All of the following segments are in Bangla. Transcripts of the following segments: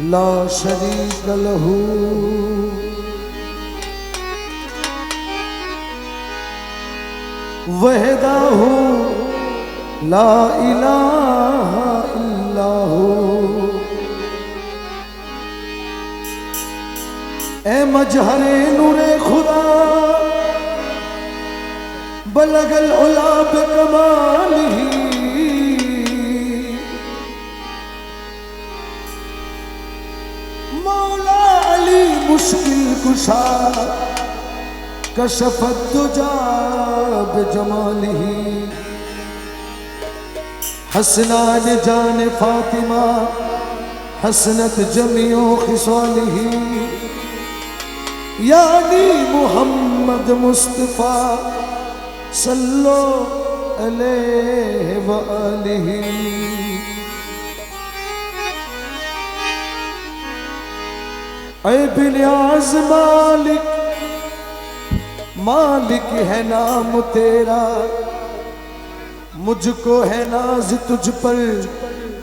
ला शरीक लहू वहदाहू ला इलाहा इल्लाहू। ए मजहरे नूरे खुदा बलगल उला बिकमालिही मौला अली मुश्किल कुशा कशफत दुजा बिजमालिही। हसनान जान फातिमा हसनत जमियो खिसालिही यानी मुहम्मद मुस्तफा सल्लो अलैहि व आलिही। ऐ बिनियाज मालिक मालिक है नाम तेरा मुझको है नाज तुझ पर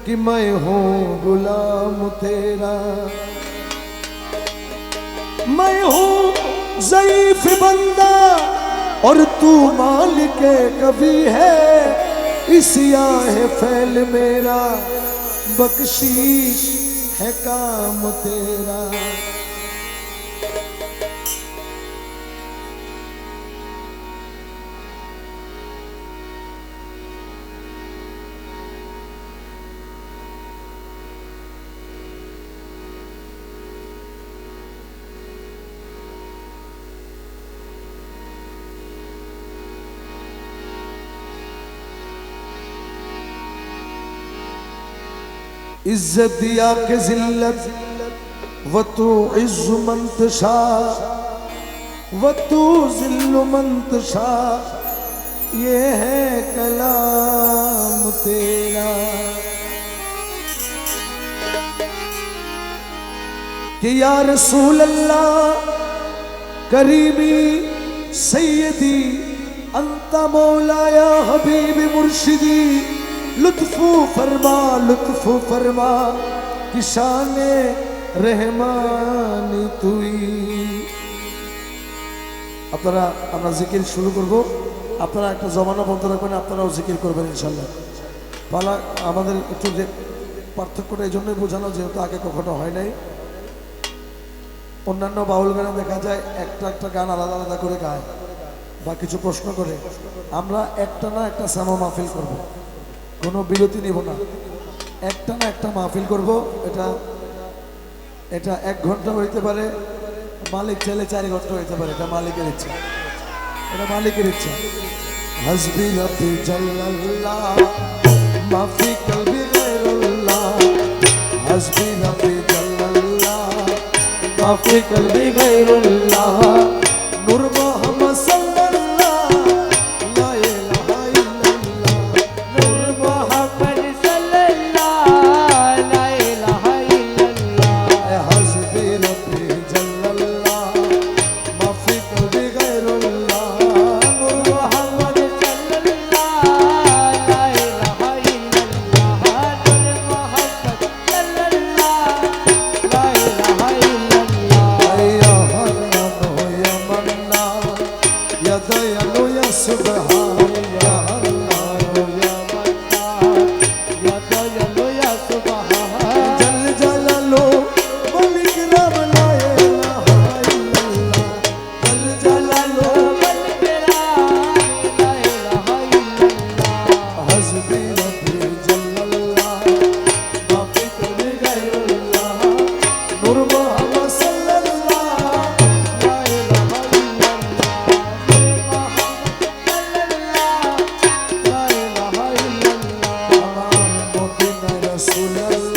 कि मैं हूँ गुलाम तेरा। मैं हूँ ज़ईफ बंदा और तू मालिक कभी है इसिया है फैल मेरा बख्शीश है काम तेरा। इज्जत दिया के जिल्लत व तू इज्जु मंतशा व तू जिल्लु मंतशा ये है कलाम तेरा। कि या रसूल अल्लाह करीमी सैयदी अंता मौलाया हबीबी मुर्शिदी लुत्फू फरमा कि शाने रहमानी तुई। আপনারা আমরা জিকির শুরু করব, আপনারা একটা জমানা বন্ধ রাখবেন, আপনারাও জিকির করবেন ইনশাআল্লাহ। পালা আমাদের একটু যে পার্থক্যটা এই জন্যই বোঝানো যেহেতু আগে কখনো হয় নাই। অন্যান্য বাউল গানে দেখা যায় একটা একটা গান আলাদা আলাদা করে গায় বা কিছু প্রশ্ন করে, আমরা একটা না একটা সামা মাহফিল করব, কোনো বিরতি নেব না, একটা না একটা মাহফিল করব। এটা 1 ঘন্টা হইতে পারে, মালিক চাইলে 4 ঘন্টা হইতে পারে, এটা মালিকের ইচ্ছা, এটা মালিকের ইচ্ছা। হাসবি রব্বি জাল্লাল্লাহ মাফি কলবি গায়রুল্লাহ হাসবি রব্বি জাল্লাল্লাহ মাফি কলবি গায়রুল্লাহ নূর মুহাম্মদ সাল্লাল্লাহ লা ইলাহা ইল্লাল্লাহ নূর মুহাম্মদ সাল্লাল্লাহ লা ইলাহা ইল্লাল্লাহ হাসবি রব্বি জাল্লাল্লাহ মাফি কলবি গায়রুল্লাহ নূর মুহাম্মদ সাল্লাল্লাহ লা ইলাহা ইল্লাল্লাহ নূর মুহাম্মদ সাল্লাল্লাহ লা ইলাহা ইল্লাল্লাহ ইয়া হান্নান ইয়া মান্নান ইয়া দয়ালু ইয়া সুবহান ইয়া হান্নান ইয়া মান্নান ইয়া দয়ালু ইয়া সুবহান জল জালালু মালিক নাম লা ইলাহা ইল্লাল্লাহ জল জালালু মালিক নাম লা ইলাহা ইল্লাল্লাহ হাসবি রব্বি জাল্লাল্লাহ মাফি কলবি গায়রুল্লাহ নূর মুহাম্মদ সাল্লাল্লাহ লা ইলাহা ইল্লাল্লাহ নূর মুহাম্মদ সাল্লাল্লাহ লা ইলাহা ইল্লাল্লাহ আমার মদিনা রাসূলুল্লাহ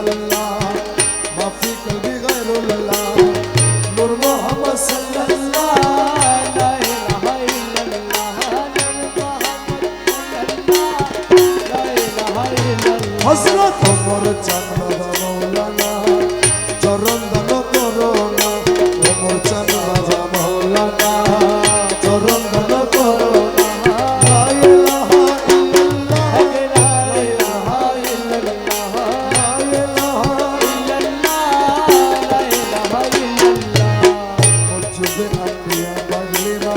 ইল্লাল্লাহ মাফি কলবি গায়রুল্লাহ নূর মুহাম্মদ সাল্লাল্লাহ লা ইলাহা ইল্লাল্লাহ হযরত ওমর চান বাবা মাওলানা চরণ দান করোনা ওমর চান বাবা মাওলানা চরণ দান করোনা লা ইলাহা ইল্লাল্লাহ লা ইলাহা ইল্লাল্লাহ লা ইলাহা ইল্লাল্লাহ লা ইলাহা ইল্লাল্লাহ মজুবে আম্বিয়া বাগলিরা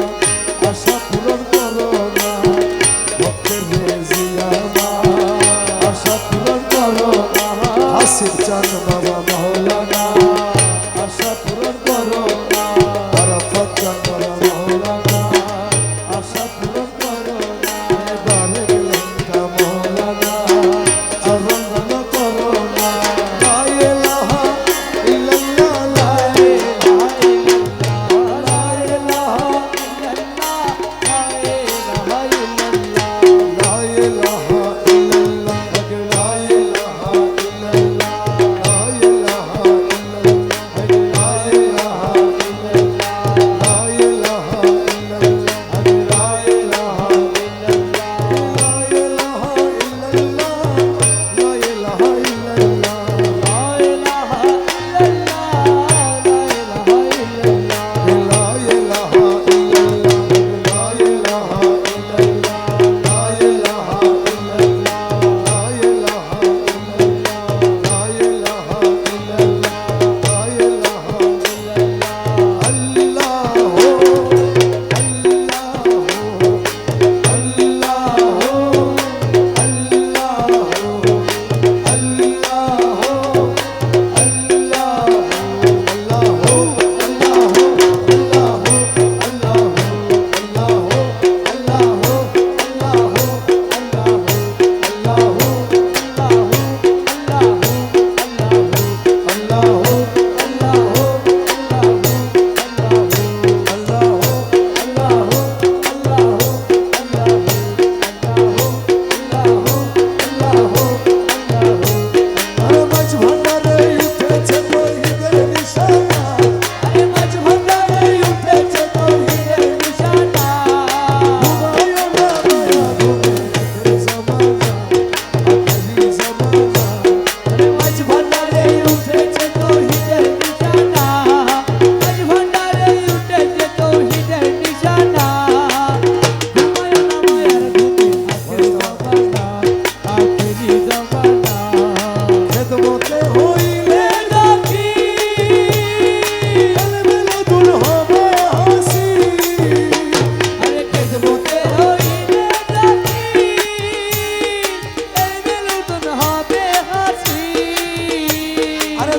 আশা পূরণ করোনা ভক্তের রেজিয়ামা আশা পূরণ করোনা হাসিব চান বাবা মাওলানা আশা পূরণ করোনা আরাফাত চান বাবা মাওলানা আশা পূরণ করোনা বারে লঙ্কা মাওলানা চরণ দান করোনা লা ইলাহা ইল্লাল্লাহ লা ইলাহা ইল্লাল্লাহ লা ইলাহা ইল্লাল্লাহ লা ইলাহা ইল্লাল্লাহ লা ইলাহা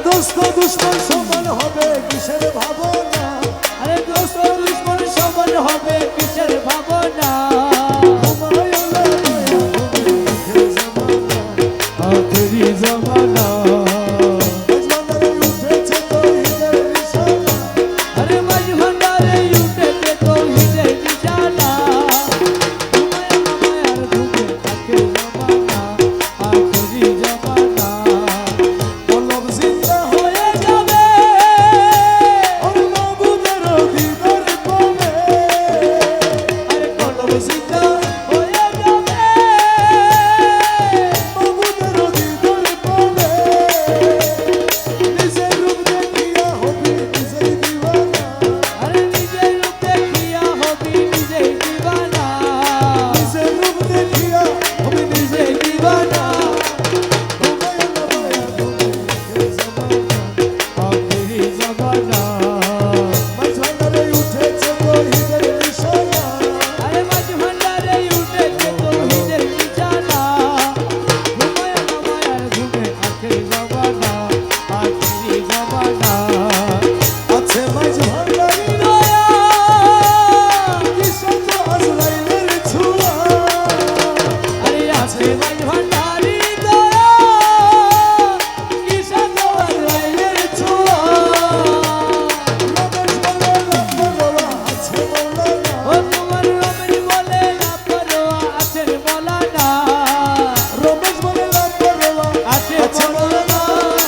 দোস্ত দুশ্মন সমান হবে কিসের ভাবনা আরে দোস্ত দুশ্মন সমান হবে কিসের ভাবনা আখেরি জামানা আরে মাঝ ভান্ডারে উঠেছে তৌহিদের নিশানা ঘুমায় মামায়ার ঘুমে আখেরি জামানা আখেরি জামানা বল্লভ জিন্দা হয়ে যাবে ওর মাবুদের দিদার পাবে আরে কলম সিদ্ধা হয়ে যাবে মাবুদের দিদার পাবে নিজের রূপ দেখিয়া হবি নিজেই দিওয়ানা আরে নিজের রূপ দেখিয়া হবি নিজেই দিবানা নিজের রূপ দেখিয়া হবি নিজেই দিওয়ানা ঘুমায় না মায়া ঘুমে জামানা আখেরি জামানা মাঝখানে উঠেছে তৌহিদের নিশানা আরে মাঝ ভান্ডারে উঠেছে তৌহিদের নিশানা ঘুমায় না মায়ার ঘুমে আখেরি জামানা আখেরি জামানা আছে মাঝ ভান্ডারি দয়া কিশোর আজরাইলের ছোঁয়া আরে আছে মাঝ ভান্ডারি দয়া কিসা দোয়ার রাইলের ছোঁয়া রমেশ বলে লাপরোয়া আছে মৌলানা ও তোমার রমেশ বলে লাপরোয়া আছেন মৌলানা রমেশ বলে লাপরোয়া আছে আছে মৌলানা মৌলানা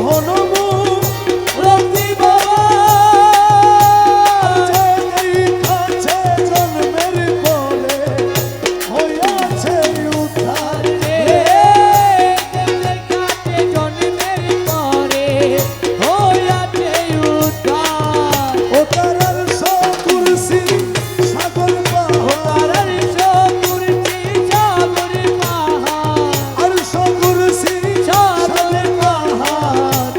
হনমু রক্তি বাবা এই কাছে জন্মের পরে হইয়াছে উদ্ধার রে দেশের কাছে জন্মের পরে হইয়াছে উদ্ধার ও তারার কুরসি সাগর পাহাড় তারার সকুরছি সাগর পাহাড় আর কুরসি সাগর পাহাড়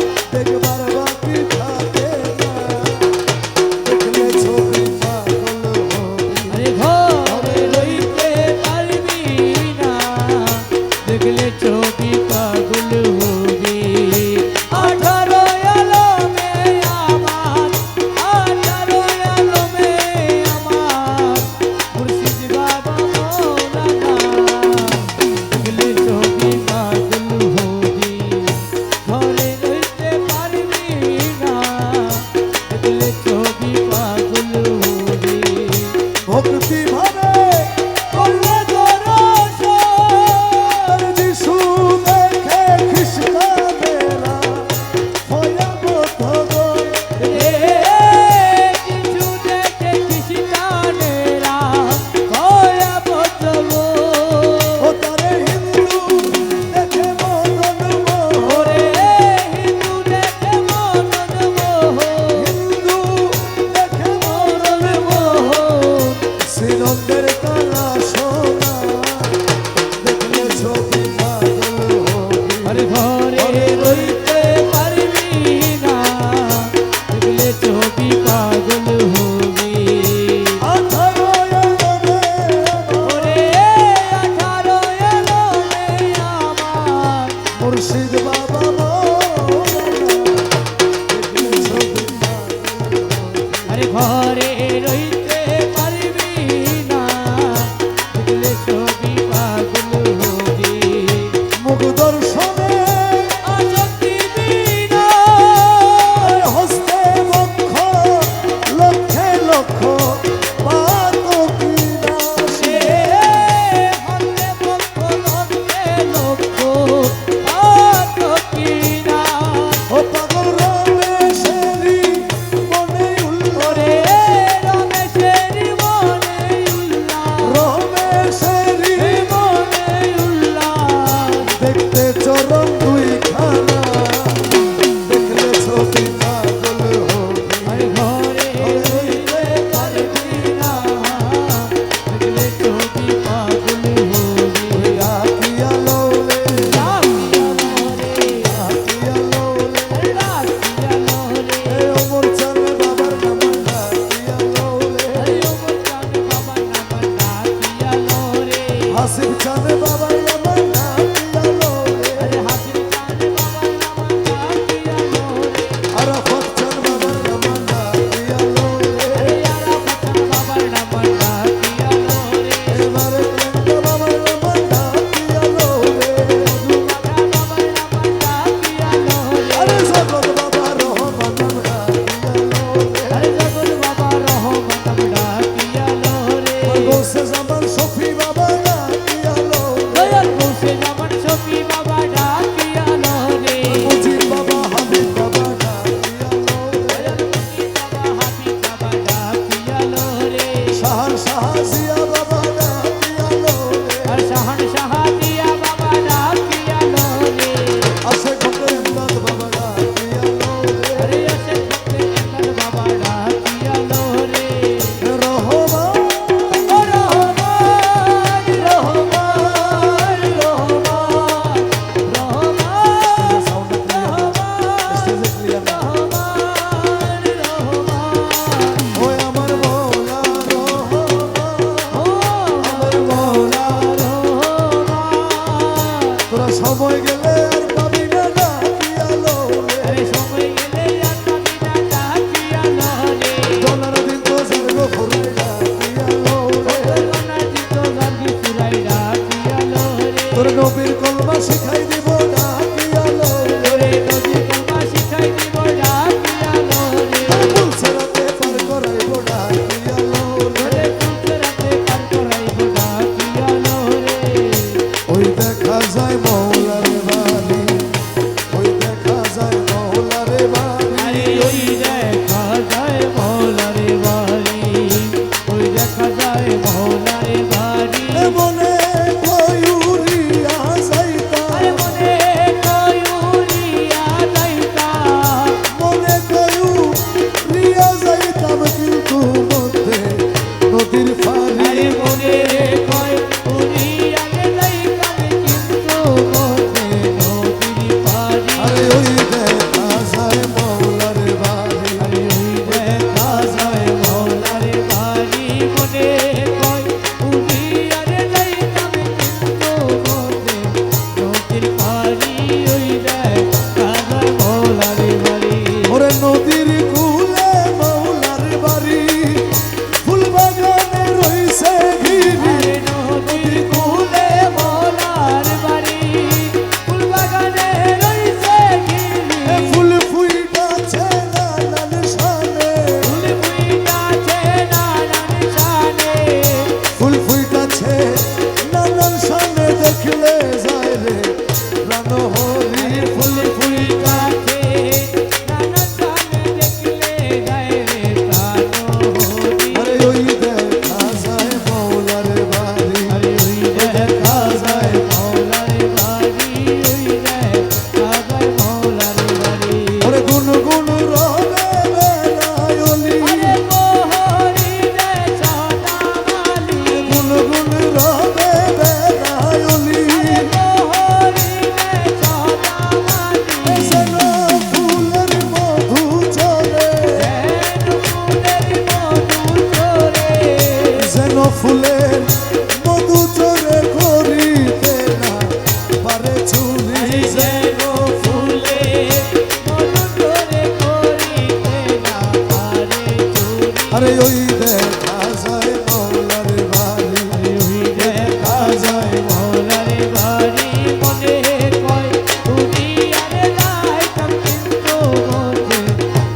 ওই দেখা যায় মৌলার বাড়ি ওই দেখা যায় মৌলার বাড়ি মনে কয় দুনিয়ার লাইতাম কিন্তু বন্ধে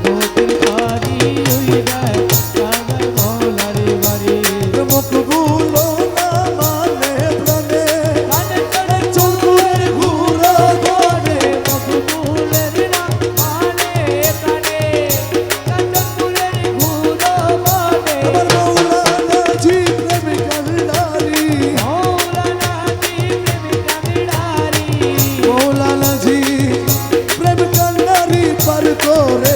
নদীর বাড়ি ওই দেখা যায় মৌলার বাড়ি মুখগুলো না মানে প্রাণে কানে কানে চলকুলের ঘুরা ঘরে মকবুলের না মানে কানে কানে ফুলের ঘুরো মনে আমার মৌলানা জি প্রেমিক আল্লাহরি মৌলানা জি প্রেমিক আমিরারি মৌলানা জি প্রেমিক আল্লাহরি পার করে